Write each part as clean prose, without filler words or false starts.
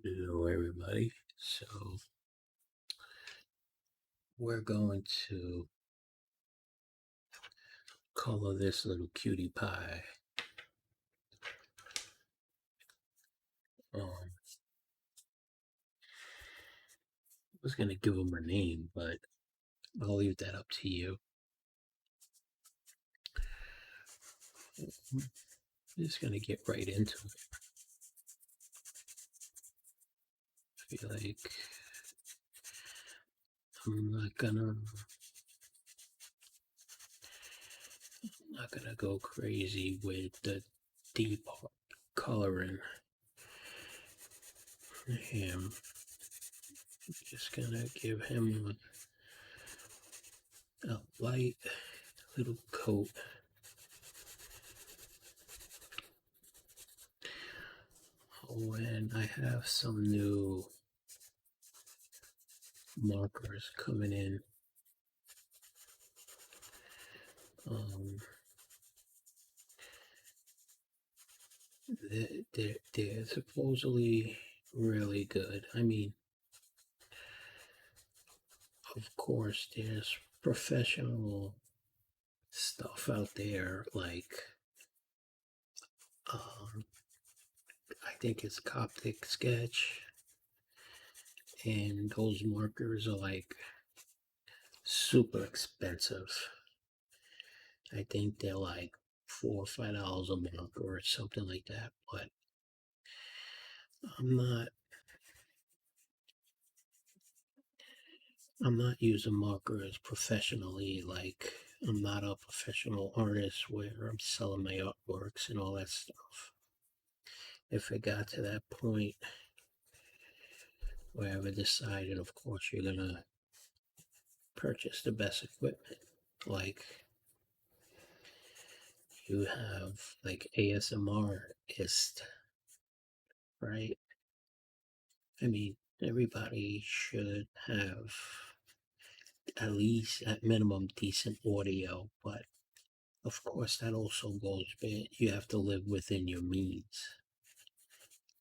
Hello, everybody. So, we're going to color this little cutie pie. I was going to give him a name, but I'll leave that up to you. I'm just going to get right into it. I feel like I'm not gonna go crazy with the deep coloring for him. I'm just gonna give him a light little coat. Oh, and I have some new markers coming in. They're supposedly really good. I mean, of course, there's professional stuff out there, like um, I think it's Coptic Sketch, and those markers are like super expensive. I think they're like $4 or $5 a marker or something like that. But I'm not I'm not using markers professionally. Like, I'm not a professional artist where I'm selling my artworks and all that stuff. If it got to that point where I ever decided, of course, you're gonna purchase the best equipment. Like, you have like ASMR ist, right? I mean, everybody should have at least at minimum decent audio, but of course that also goes you have to live within your means.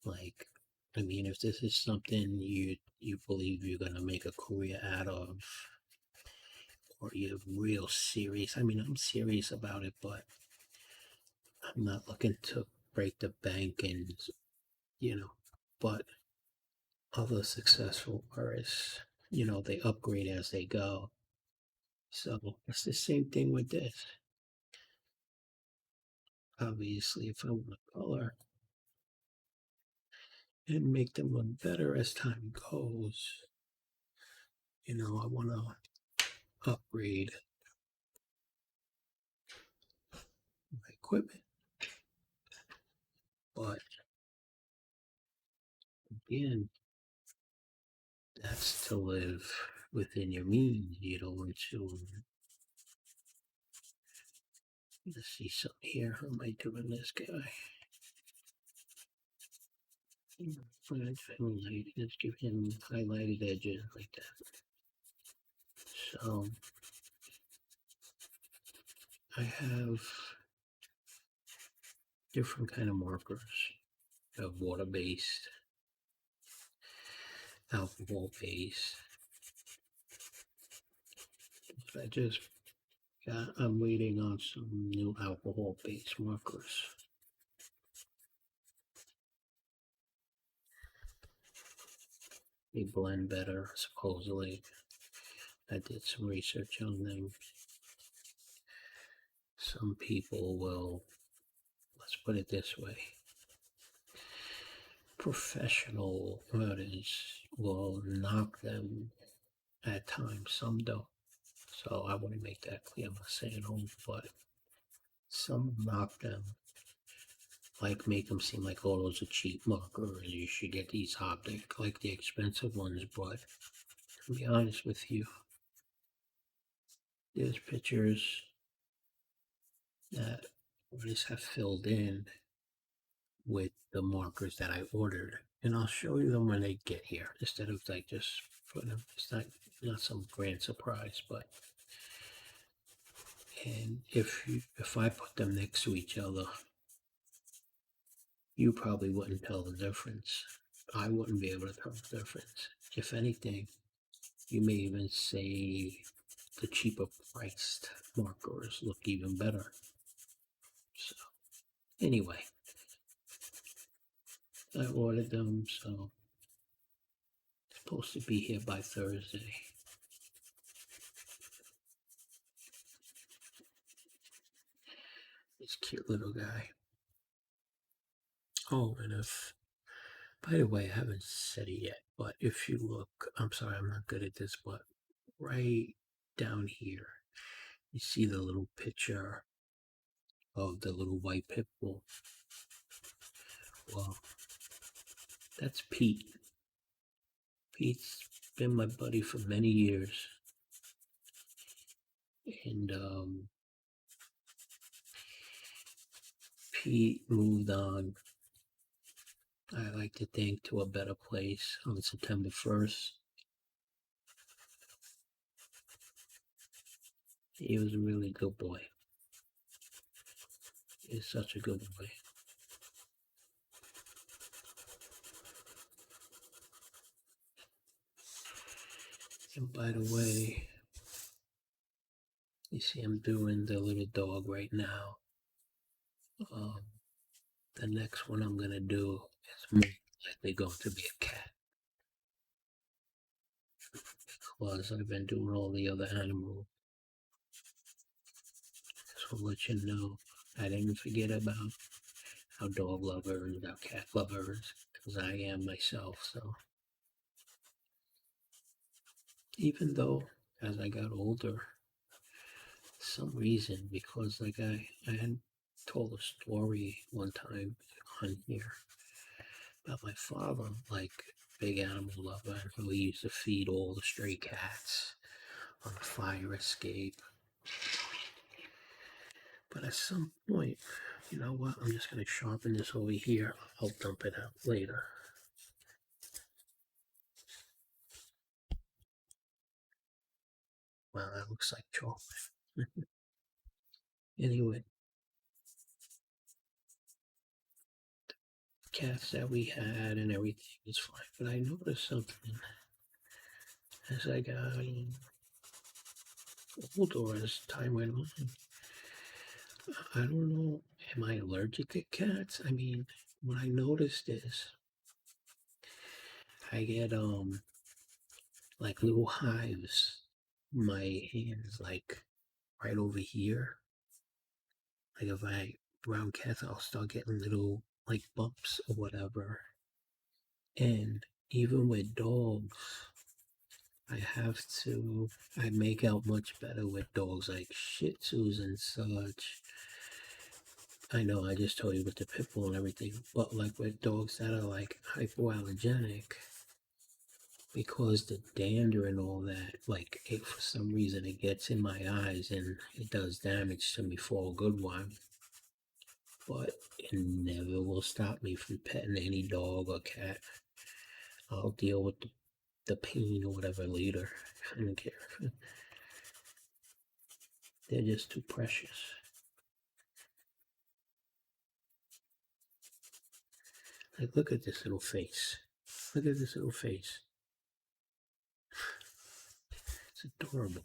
Like, I mean, if this is something you believe you're gonna make a career out of, or you're real serious. I mean, I'm serious about it, but I'm not looking to break the bank and you know. But other successful artists, they upgrade as they go. So it's the same thing with this. Obviously, if I want to color and make them look better as time goes, I want to upgrade my equipment. But again, that's to live within your means. You don't want to. Let's see something here. How am I doing this guy? Let's give him highlighted edges like that. So I have different kind of markers. I have water-based, alcohol-based. I'm waiting on some new alcohol-based markers. They blend better, supposedly. I did some research on them. Some people will, let's put it this way, professional artists will knock them at times, some don't. So I want to make that clear. I'm not saying all, but some knock them, like make them seem like, oh, those are cheap markers. You should get these optic, like the expensive ones. But to be honest with you, there's pictures that artists have filled in with the markers that I ordered, and I'll show you them when they get here instead of like just putting them. It's not some grand surprise, but and if I put them next to each other, you probably wouldn't tell the difference. I wouldn't be able to tell the difference. If anything, you may even say the cheaper priced markers look even better. So anyway, I ordered them, so it's supposed to be here by Thursday. This cute little guy. Oh, and if, by the way, I haven't said it yet, but if you look, I'm sorry, I'm not good at this, but right down here, you see the little picture of the little white pit bull. Well, that's Pete. Pete's been my buddy for many years, and Pete moved on, I like to think, to a better place on September 1st. He was a really good boy. He's such a good boy. And by the way, you see I'm doing the little dog right now. Um, the next one I'm gonna do is more likely going to be a cat. Because I've been doing all the other animals. So I'll let you know I didn't forget about our dog lovers, our cat lovers, because I am myself. So even though as I got older, some reason, because like I had told a story one time on here about my father, like big animal lover, and how he used to feed all the stray cats on the fire escape. But at some point, you know what? I'm just gonna sharpen this over here. I'll dump it out later. Wow, that looks like chocolate. Anyway, cats that we had and everything was fine. But I noticed something as I got older, as time went on. I don't know, am I allergic to cats? I mean, what I noticed is I get like little hives. My hands like right over here. Like if I around cats, I'll start getting little like bumps or whatever. And even with dogs, I make out much better with dogs like Shih Tzus and such. I know I just told you with the pit bull and everything, but like with dogs that are like hypoallergenic, because the dander and all that, like for some reason it gets in my eyes and it does damage to me for a good while. But it never will stop me from petting any dog or cat. I'll deal with the pain or whatever later. I don't care. They're just too precious. Like, look at this little face. Look at this little face. It's adorable.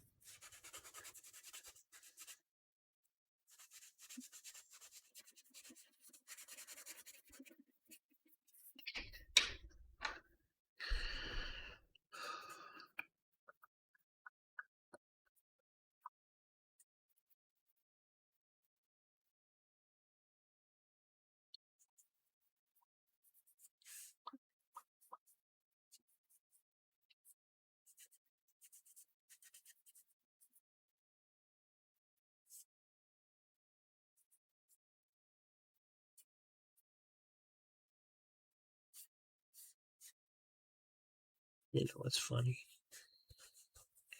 You know what's funny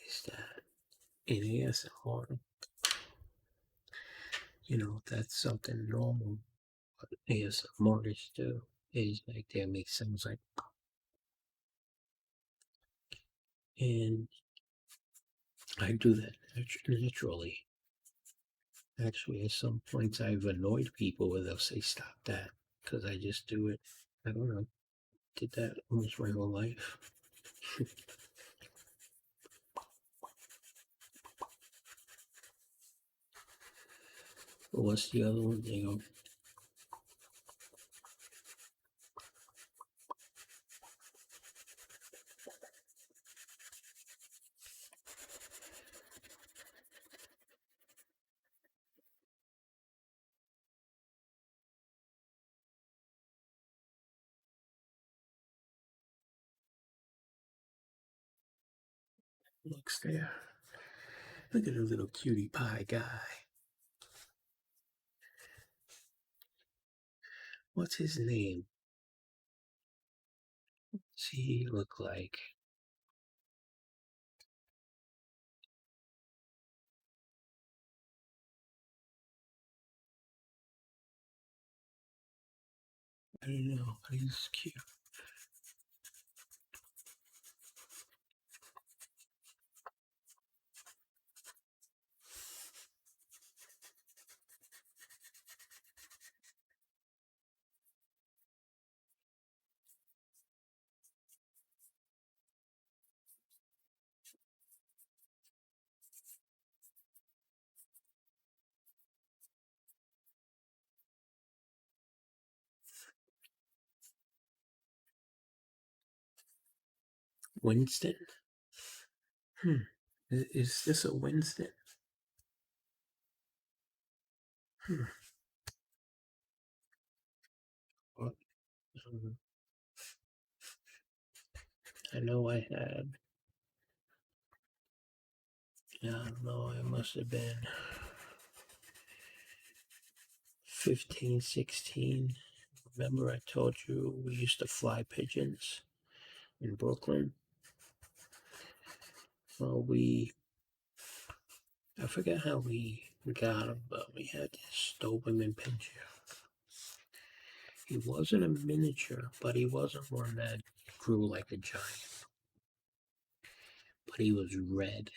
is that in ASMR, that's something normal. What ASMR artists do is like they make sounds like, and I do that naturally. Actually, at some points, I've annoyed people where they'll say, "Stop that," because I just do it. I don't know. Did that almost my whole life. What's the other one? There you go. Looks there. Look at the little cutie pie guy. What's his name? What's he look like? I don't know, but he's cute. Winston? Hmm. Is this a Winston? Hmm. What? I know I had. Yeah, I don't know. I must have been 15, 16. Remember, I told you we used to fly pigeons in Brooklyn? Well, I forget how we got him, but we had this Doberman pinscher. He wasn't a miniature, but he wasn't one that grew like a giant. But he was red.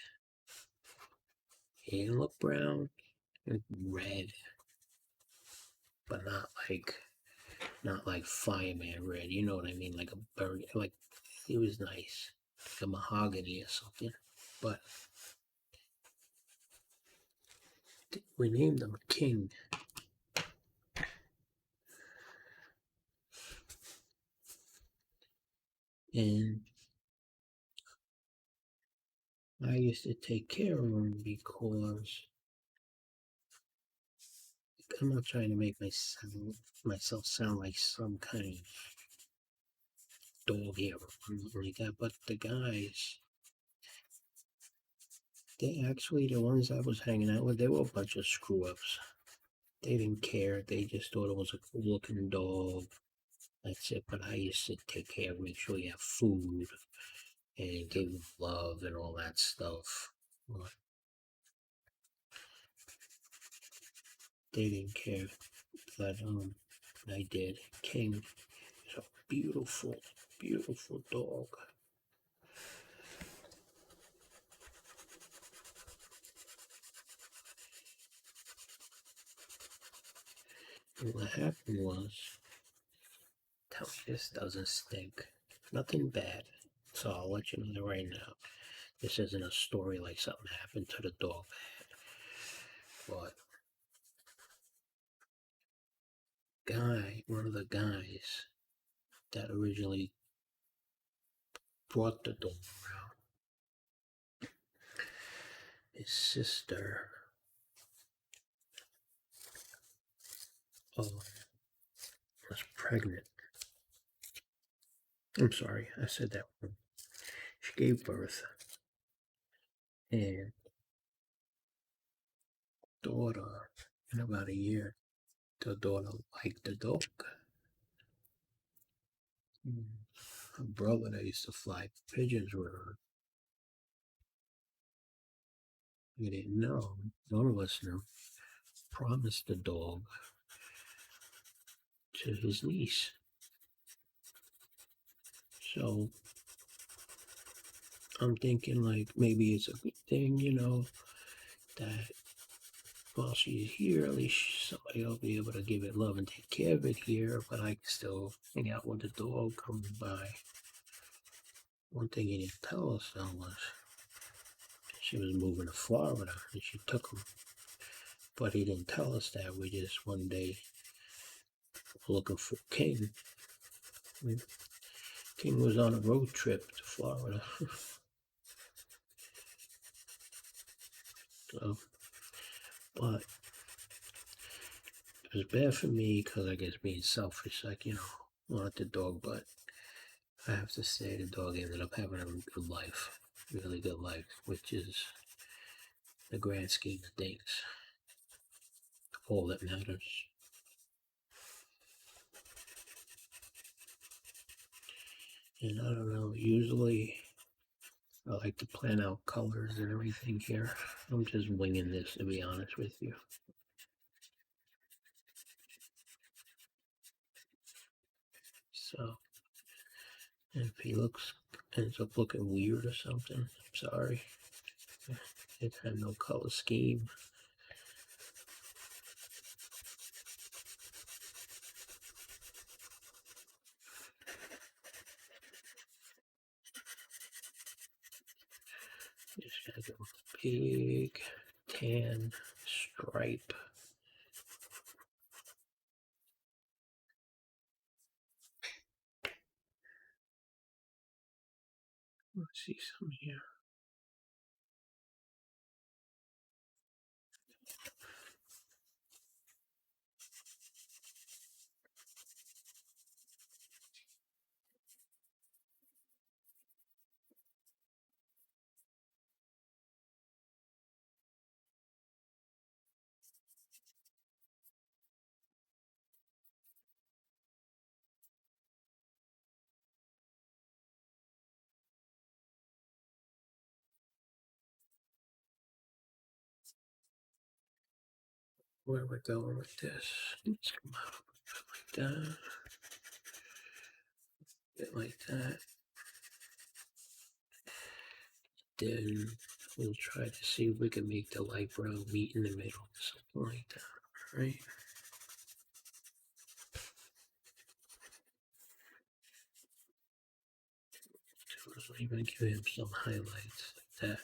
He didn't look brown, red, but not like fireman red. You know what I mean? Like a bird. Like he was nice, like a mahogany or something. But we named him King. And I used to take care of him because I'm not trying to make myself sound like some kind of dog hero or like that, but the guys, the ones I was hanging out with, they were a bunch of screw ups. They didn't care. They just thought it was a cool looking dog. That's it. But I used to take care, make sure you have food and give him love and all that stuff. But they didn't care. But I did. King is a beautiful, beautiful dog. And what happened was, tell me this doesn't stink. Nothing bad. So I'll let you know right now. This isn't a story like something happened to the dog bad. But one of the guys that originally brought the dog around, his sister was pregnant. I'm sorry, I said that wrong. She gave birth, and daughter, in about a year, the daughter liked the dog. Her brother that used to fly pigeons with her, we didn't know. None of us knew. Promised the dog to his niece. So I'm thinking like maybe it's a good thing, that while she's here, at least somebody will be able to give it love and take care of it here, but I can still hang out with the dog coming by. One thing he didn't tell us though was she was moving to Florida and she took him. But he didn't tell us that. We just one day were looking for King. King was on a road trip to Florida. So, but it was bad for me because I guess being selfish, like, wanted the dog, but I have to say the dog ended up having a good life, really good life, which is the grand scheme of things, all that matters. And I don't know, usually I like to plan out colors and everything here. I'm just winging this, to be honest with you. So, if he ends up looking weird or something, I'm sorry. It had no color scheme. Just got a big tan stripe. Let's see some here. Where we're going with this? Let's come out like that. Bit like that. Then we'll try to see if we can make the light brown meet in the middle, something like that, right? So I'm even give him some highlights like that.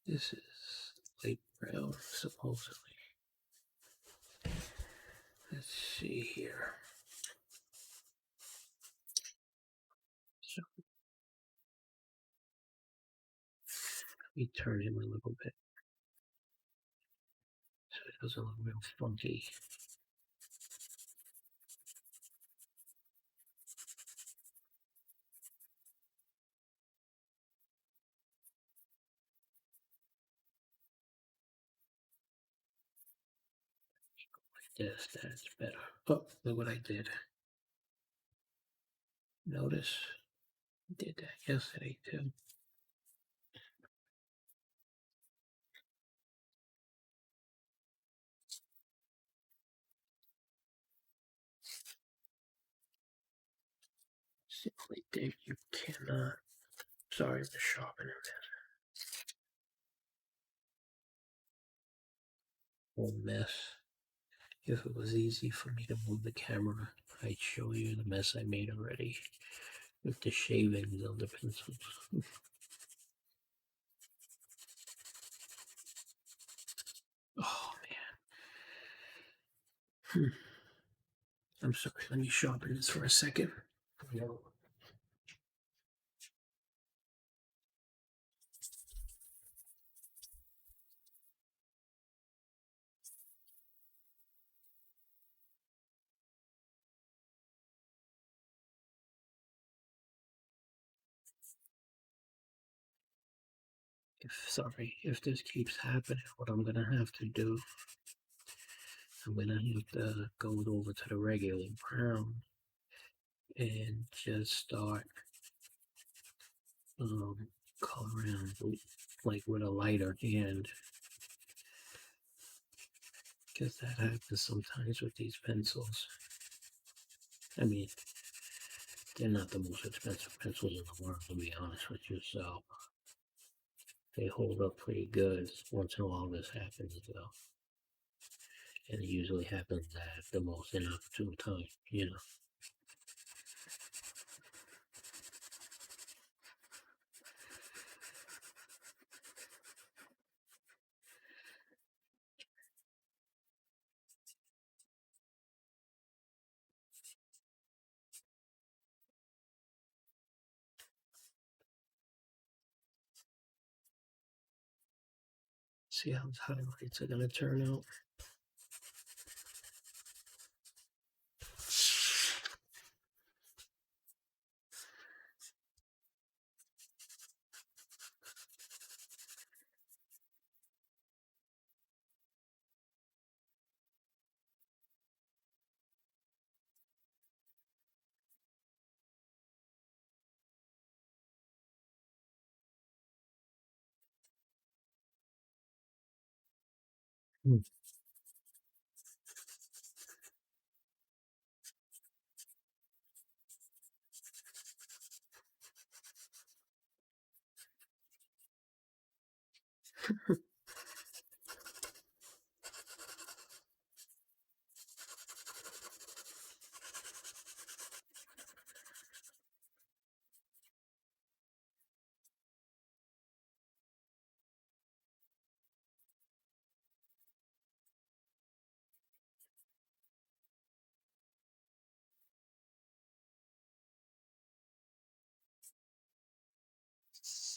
This is light brown, supposedly. Let's see here. So let me turn him a little bit so it doesn't look real funky. Yes, that's better. Oh, look what I did. Notice I did that yesterday too. Simply there you cannot. Sorry for sharpening that whole mess. If it was easy for me to move the camera, I'd show you the mess I made already with the shavings of the pencils. Oh man. I'm sorry, let me sharpen this for a second. If this keeps happening, what I'm gonna have to do, I'm gonna have to go over to the regular brown and just start coloring like with a lighter hand. Because that happens sometimes with these pencils. I mean, they're not the most expensive pencils in the world, to be honest with you, so they hold up pretty good. Once in a while, this happens, though. And it usually happens at the most inopportune time, you know. See how the highlights are going to turn out. Hmm.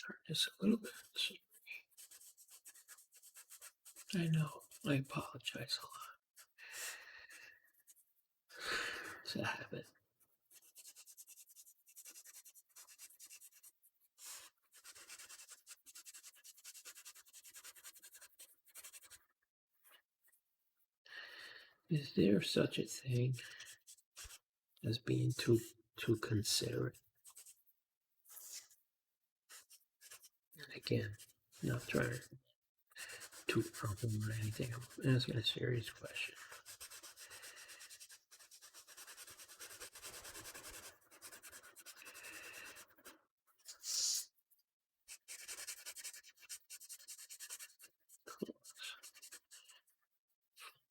Turn this a little bit. I know. I apologize a lot. It's a habit. Is there such a thing as being too considerate? And again, not trying to problem or anything. I'm asking a serious question.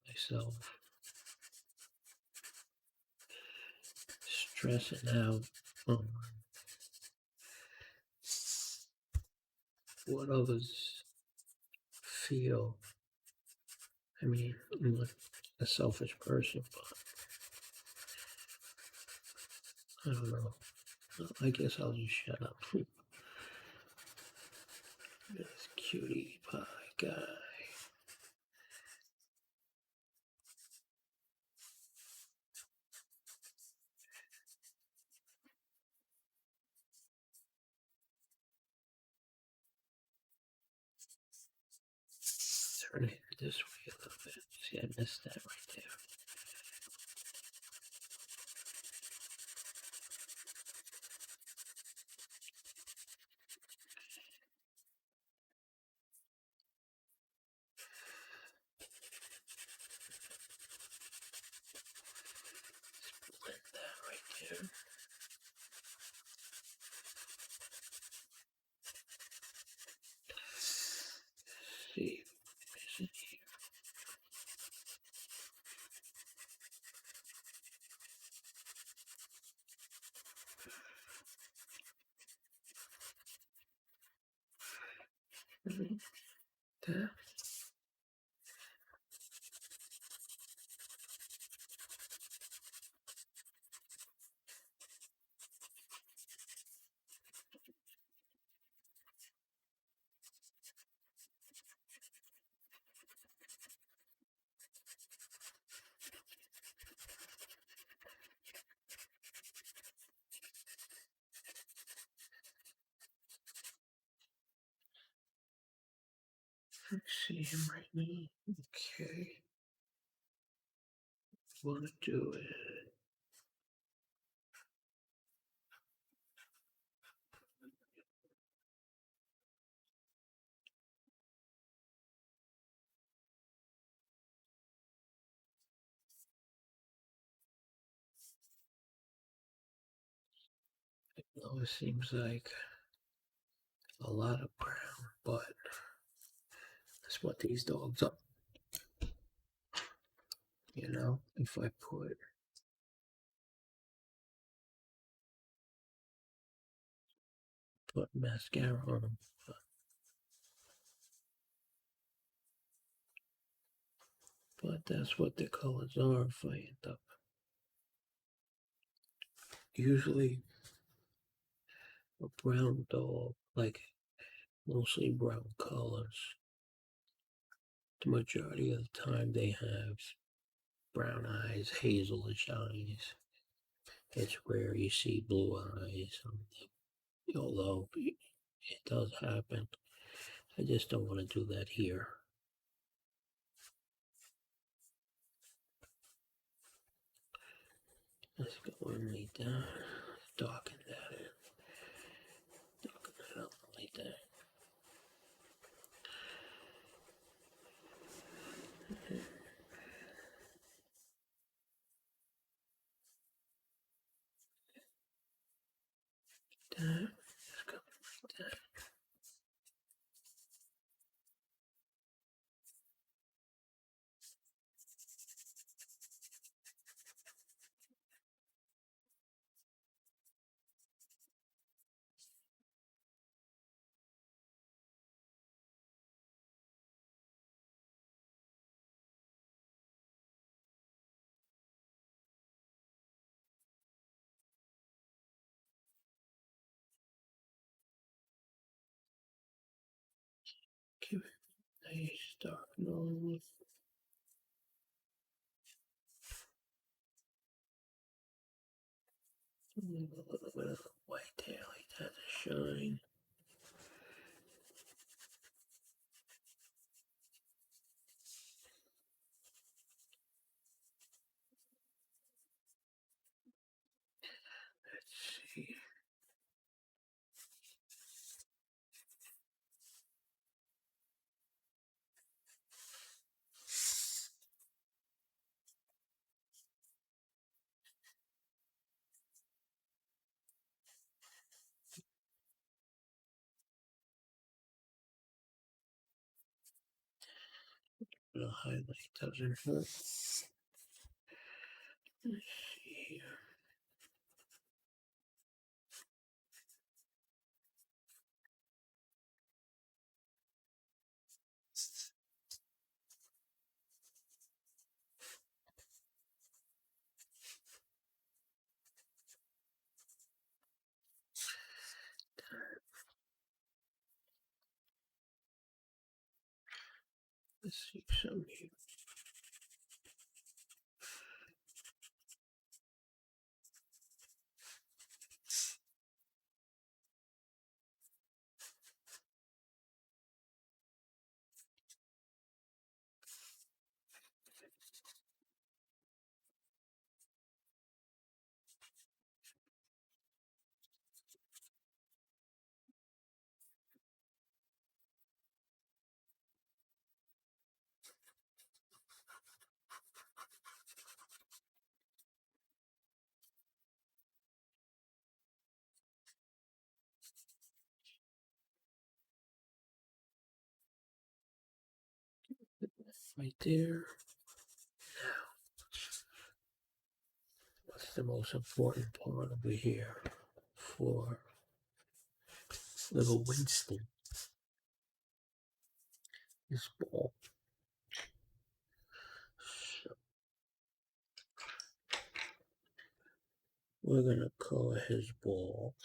Myself stressing out on what others feel. I mean, I'm not a selfish person, but I don't know. I guess I'll just shut up. This cutie pie guy. Turn it this way a little bit. See, I missed that right there. Blend that right there. See, is it here? Right there. I see him right now. Okay. Wanna do it. Although it seems like a lot of brown, but that's what these dogs are. You know, if I put mascara on them, but that's what the colors are. If I end up usually a brown dog, like mostly brown colors. The majority of the time they have brown eyes, hazelish eyes. It's rare you see blue eyes on them, although it does happen. I just don't want to do that here. Let's go in like that, darken that in, darken that up like that. That, just go like that. Give it a nice dark nose. A little bit of white there like that to shine. Let's see. The highlight doesn't hurt. Let's see here. Let's see some here. Right there. Now, what's the most important part over here for little Winston? His ball. So we're gonna color his ball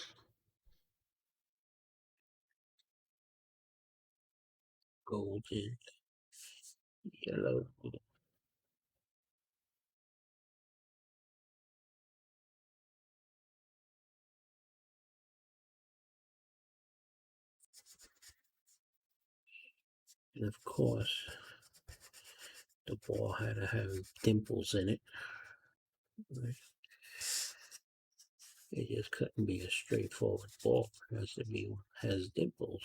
golden yellow. And of course, the ball had to have dimples in it. Right? It just couldn't be a straightforward ball. It has to be has dimples.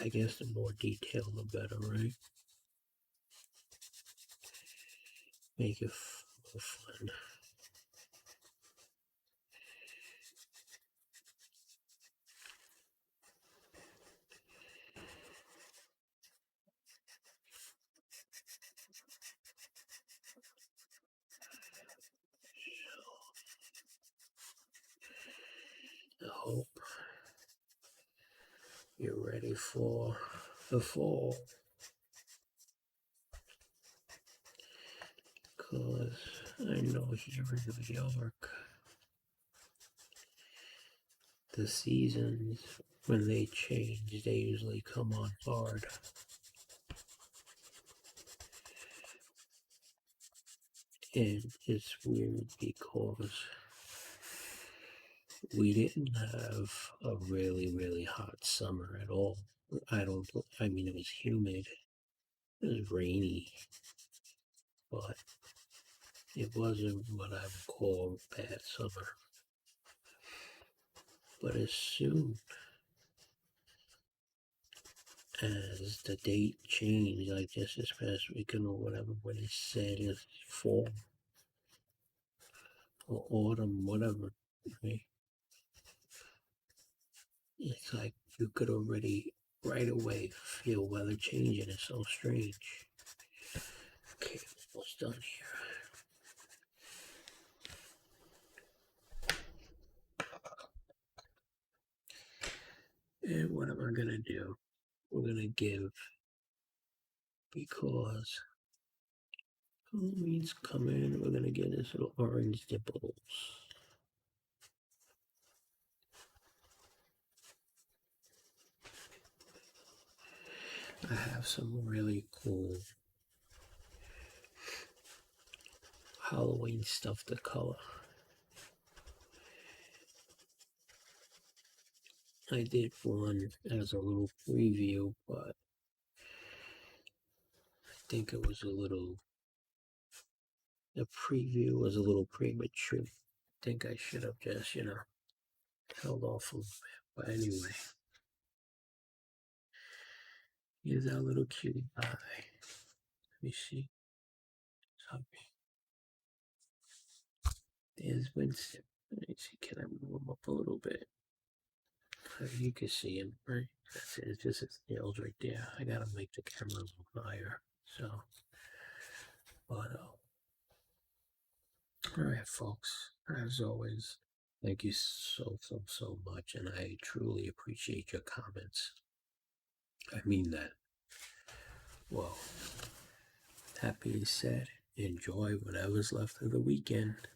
I guess the more detail, the better, right? make it more fun. I hope you're ready for the fall. Because I know here in New York, the seasons, when they change, they usually come on hard. And it's weird because we didn't have a really hot summer at all. I mean, it was humid, it was rainy, but it wasn't what I would call a bad summer. But as soon as the date changed, like just this past weekend or whatever, when it said it's fall or autumn, whatever, right? It's like you could already right away feel weather changing. It's so strange. Okay, almost done here. And what am I gonna do? We're gonna give, because Halloween's coming, we're gonna get this little orange dimples. I have some really cool Halloween stuff to color. I did one as a little preview, but I think it was the preview was a little premature. I think I should have just, held off a little bit. But anyway, here's our little cutie pie. Let me see. Sorry. There's Winston. Let me see. Can I move him up a little bit? You can see him, right? That's it. It's just his nails right there. I gotta make the camera a little higher. So, but all right, folks. As always, thank you so much, and I truly appreciate your comments. I mean that. Well, that being said, enjoy whatever's left of the weekend.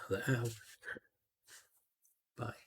Another hour. Bye.